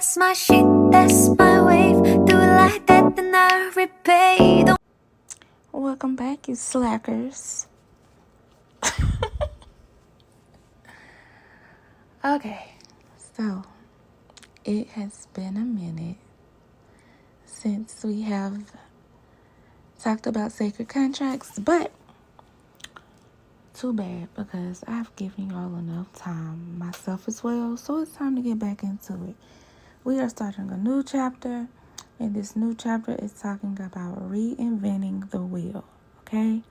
That's my shit, that's my wave. Do it like that, then I repay. Welcome back, you slackers. Okay, so it has been a minute since we have talked about sacred contracts, but too bad because I've given y'all enough time, myself as well, so it's time to get back into it. We are starting a new chapter, and this new chapter is talking about reinventing the wheel, okay?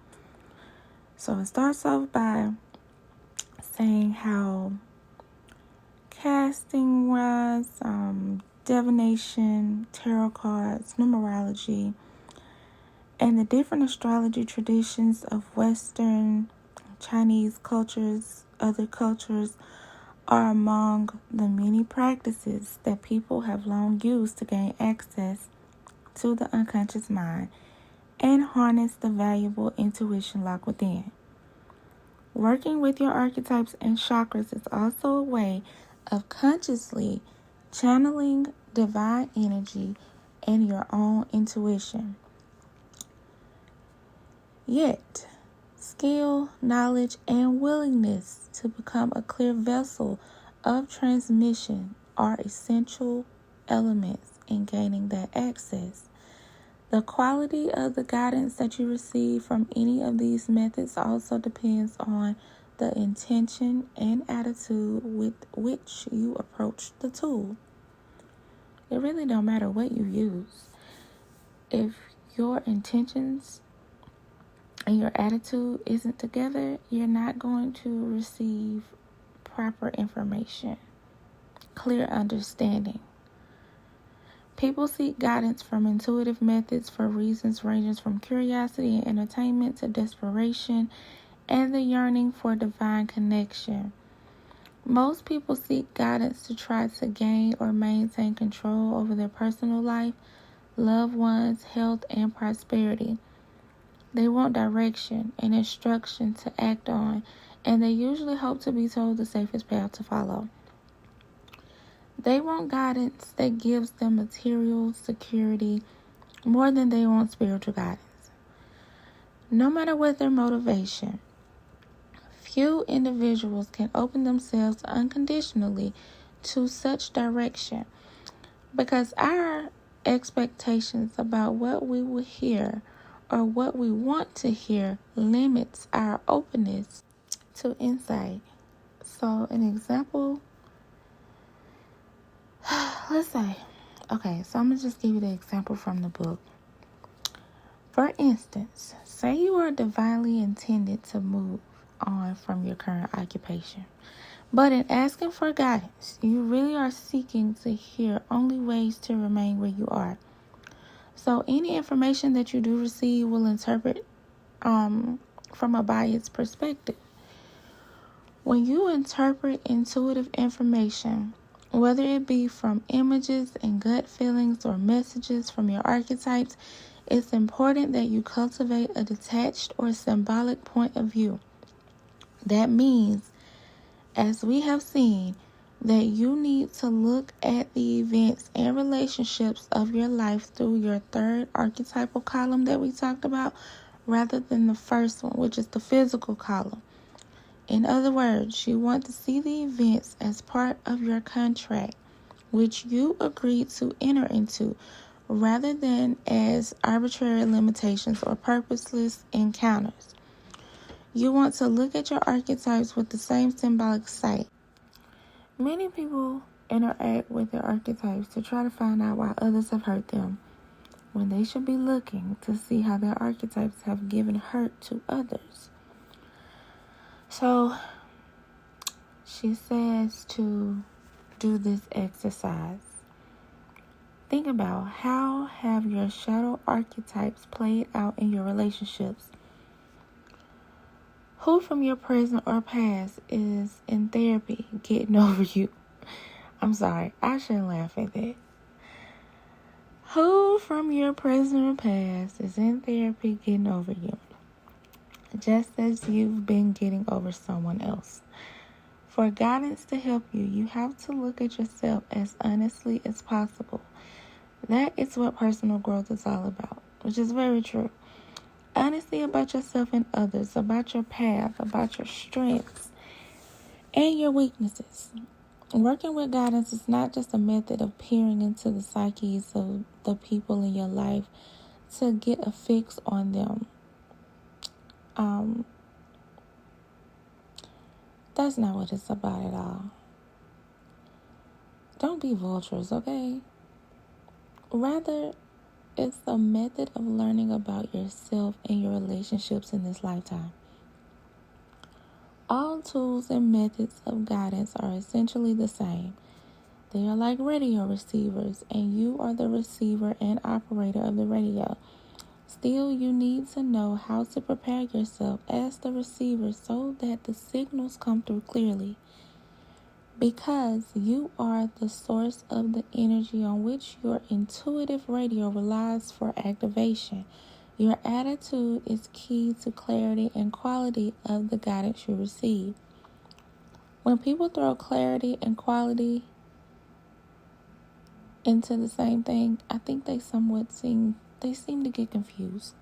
So it starts off by saying how casting rods, divination, tarot cards, numerology, and the different astrology traditions of Western, Chinese cultures, other cultures, are among the many practices that people have long used to gain access to the unconscious mind and harness the valuable intuition locked within. Working with your archetypes and chakras is also a way of consciously channeling divine energy and your own intuition. Yet, skill, knowledge, and willingness to become a clear vessel of transmission are essential elements in gaining that access. The quality of the guidance that you receive from any of these methods also depends on the intention and attitude with which you approach the tool. It really don't matter what you use. If your intentions and your attitude isn't together, you're not going to receive proper information, clear understanding. People seek guidance from intuitive methods for reasons ranging from curiosity and entertainment to desperation and the yearning for divine connection. Most people seek guidance to try to gain or maintain control over their personal life, loved ones, health, and prosperity. They want direction and instruction to act on, and they usually hope to be told the safest path to follow. They want guidance that gives them material security more than they want spiritual guidance. No matter what their motivation, few individuals can open themselves unconditionally to such direction because our expectations about what we will hear or what we want to hear limits our openness to insight. So, an example, let's say, okay, so I'm going to just give you the example from the book. For instance, say you are divinely intended to move on from your current occupation, but in asking for guidance, you really are seeking to hear only ways to remain where you are. So any information that you do receive will interpret from a biased perspective. When you interpret intuitive information, whether it be from images and gut feelings or messages from your archetypes, it's important that you cultivate a detached or symbolic point of view. That means, as we have seen, that you need to look at the events and relationships of your life through your third archetypal column that we talked about, rather than the first one, which is the physical column. In other words, you want to see the events as part of your contract, which you agreed to enter into, rather than as arbitrary limitations or purposeless encounters. You want to look at your archetypes with the same symbolic sight. Many people interact with their archetypes to try to find out why others have hurt them, when they should be looking to see how their archetypes have given hurt to others. So, she says to do this exercise. Think about how have your shadow archetypes played out in your relationships. Who from your present or past is in therapy getting over you? I'm sorry, I shouldn't laugh at that. Who from your present or past is in therapy getting over you? Just as you've been getting over someone else. For guidance to help you, you have to look at yourself as honestly as possible. That is what personal growth is all about, which is very true. Honesty about yourself and others, about your path, about your strengths and your weaknesses. Working with guidance is not just a method of peering into the psyches of the people in your life to get a fix on them. That's not what it's about at all. Don't be vultures, okay? Rather, it's a method of learning about yourself and your relationships in this lifetime. All tools and methods of guidance are essentially the same. They are like radio receivers, and you are the receiver and operator of the radio. Still, you need to know how to prepare yourself as the receiver so that the signals come through clearly. Because you are the source of the energy on which your intuitive radio relies for activation. Your attitude is key to clarity and quality of the guidance you receive. When people throw clarity and quality into the same thing, I think they seem to get confused.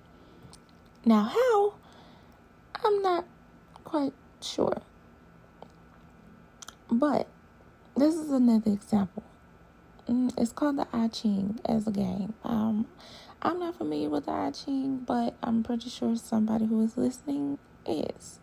Now, how? I'm not quite sure. But this is another example. It's called the I Ching as a game. I'm not familiar with the I Ching, but I'm pretty sure somebody who is listening is.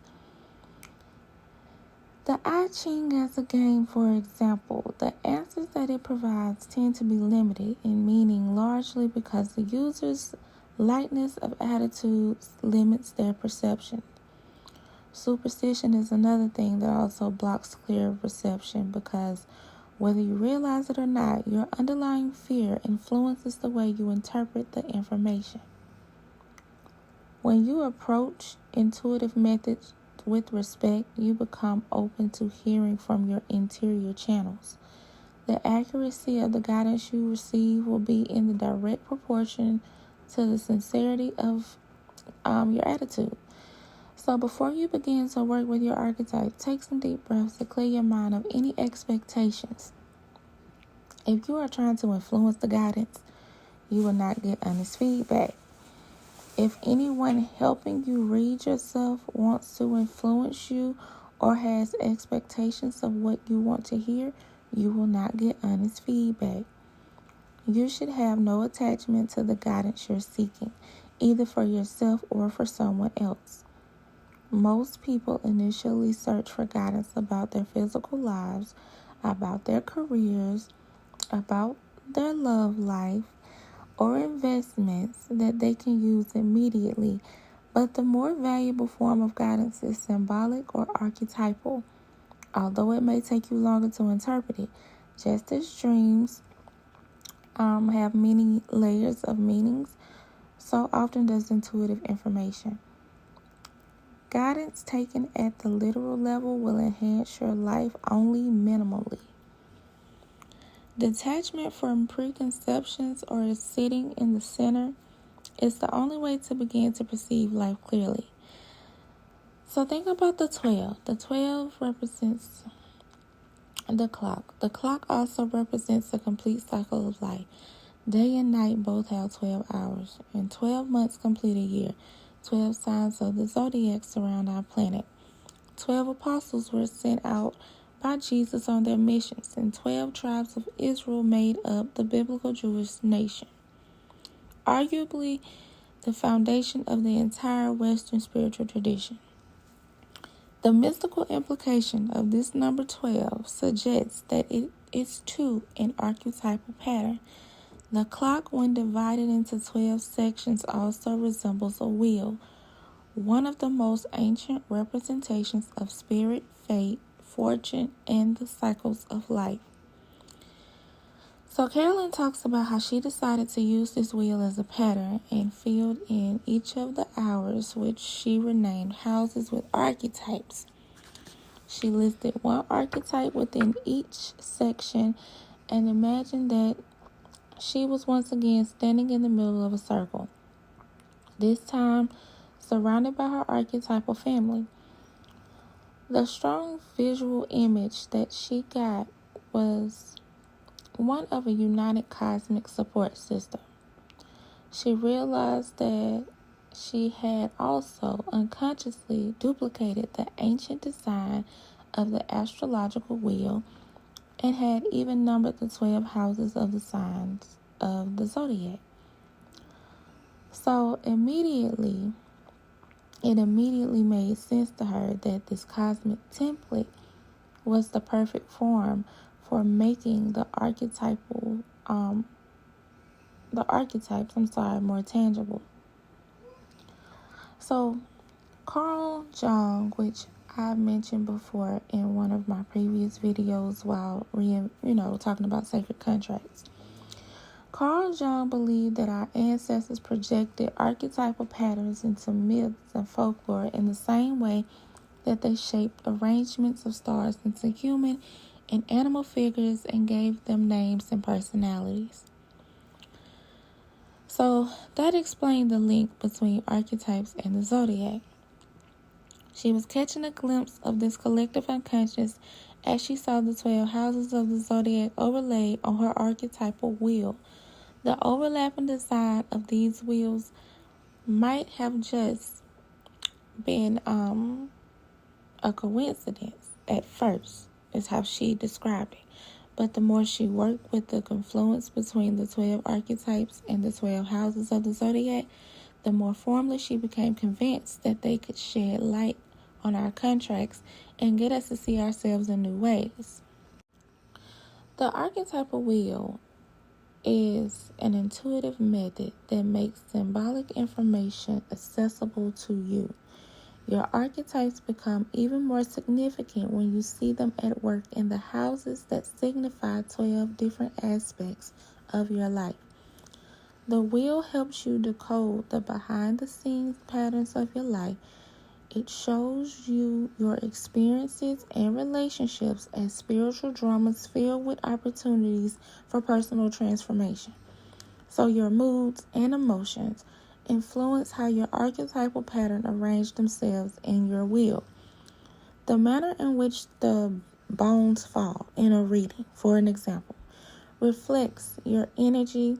The I Ching as a game, for example, the answers that it provides tend to be limited in meaning largely because the user's lightness of attitudes limits their perception. Superstition is another thing that also blocks clear perception because whether you realize it or not, your underlying fear influences the way you interpret the information. When you approach intuitive methods with respect, you become open to hearing from your interior channels. The accuracy of the guidance you receive will be in the direct proportion to the sincerity of your attitude. So before you begin to work with your archetype, take some deep breaths to clear your mind of any expectations. If you are trying to influence the guidance, you will not get honest feedback. If anyone helping you read yourself wants to influence you or has expectations of what you want to hear, you will not get honest feedback. You should have no attachment to the guidance you're seeking, either for yourself or for someone else. Most people initially search for guidance about their physical lives, about their careers, about their love life, or investments that they can use immediately. But the more valuable form of guidance is symbolic or archetypal, although it may take you longer to interpret it. Just as dreams have many layers of meanings, so often does intuitive information. Guidance taken at the literal level will enhance your life only minimally. Detachment from preconceptions or sitting in the center is the only way to begin to perceive life clearly. So think about the 12. The 12 represents the clock. The clock also represents the complete cycle of life. Day and night both have 12 hours, and 12 months complete a year. 12 signs of the zodiac surround our planet. 12 apostles were sent out by Jesus on their missions, and 12 tribes of Israel made up the biblical Jewish nation. Arguably, the foundation of the entire Western spiritual tradition. The mystical implication of this number 12 suggests that it is too an archetypal pattern. The clock, when divided into 12 sections, also resembles a wheel, one of the most ancient representations of spirit, fate, fortune, and the cycles of life. So Carolyn talks about how she decided to use this wheel as a pattern and filled in each of the hours, which she renamed houses, with archetypes. She listed one archetype within each section and imagined that she was once again standing in the middle of a circle, this time surrounded by her archetypal family. The strong visual image that she got was one of a united cosmic support system. She realized that she had also unconsciously duplicated the ancient design of the astrological wheel and had even numbered the 12 houses of the signs of the zodiac. So it immediately made sense to her that this cosmic template was the perfect form for making the archetypes, more tangible. So Carl Jung, which I mentioned before in one of my previous videos while talking about sacred contracts. Carl Jung believed that our ancestors projected archetypal patterns into myths and folklore in the same way that they shaped arrangements of stars into human and animal figures and gave them names and personalities. So that explained the link between archetypes and the zodiac. She was catching a glimpse of this collective unconscious as she saw the 12 houses of the zodiac overlaid on her archetypal wheel. The overlapping design of these wheels might have just been a coincidence at first, is how she described it. But the more she worked with the confluence between the 12 archetypes and the 12 houses of the zodiac, the more formally she became convinced that they could shed light on our contracts and get us to see ourselves in new ways. The archetypal wheel is an intuitive method that makes symbolic information accessible to you. Your archetypes become even more significant when you see them at work in the houses that signify 12 different aspects of your life. The wheel helps you decode the behind-the-scenes patterns of your life. It shows you your experiences and relationships as spiritual dramas filled with opportunities for personal transformation. So your moods and emotions influence how your archetypal pattern arrange themselves in your wheel. The manner in which the bones fall in a reading, for an example, reflects your energy,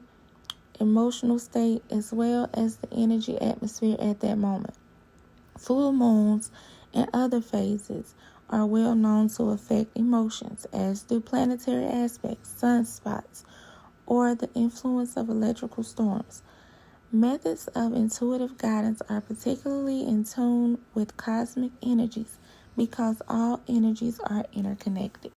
emotional state, as well as the energy atmosphere at that moment. Full moons and other phases are well known to affect emotions, as do planetary aspects, sunspots, or the influence of electrical storms. Methods of intuitive guidance are particularly in tune with cosmic energies because all energies are interconnected.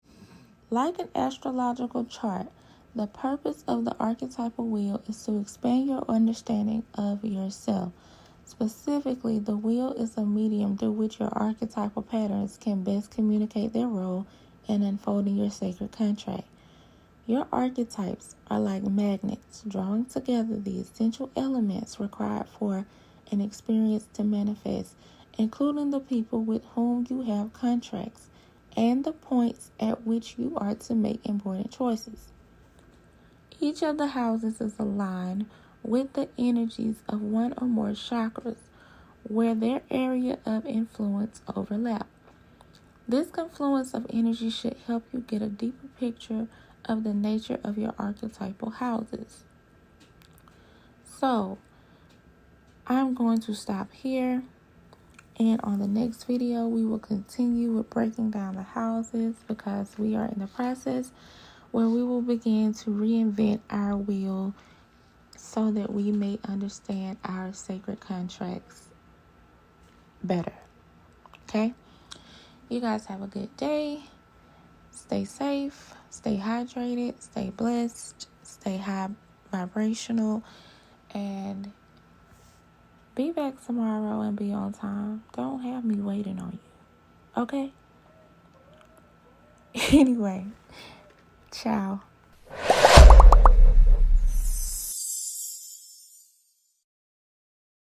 Like an astrological chart, the purpose of the archetypal wheel is to expand your understanding of yourself. Specifically, the wheel is a medium through which your archetypal patterns can best communicate their role in unfolding your sacred contract. Your archetypes are like magnets, drawing together the essential elements required for an experience to manifest, including the people with whom you have contracts and the points at which you are to make important choices. Each of the houses is aligned with the energies of one or more chakras where their area of influence overlap. This confluence of energy should help you get a deeper picture of the nature of your archetypal houses. So, I'm going to stop here, and on the next video we will continue with breaking down the houses, because we are in the process where we will begin to reinvent our wheel so that we may understand our sacred contracts better. Okay? You guys have a good day. Stay safe, stay hydrated, stay blessed, stay high vibrational, and be back tomorrow and be on time. Don't have me waiting on you. Okay? Anyway, ciao.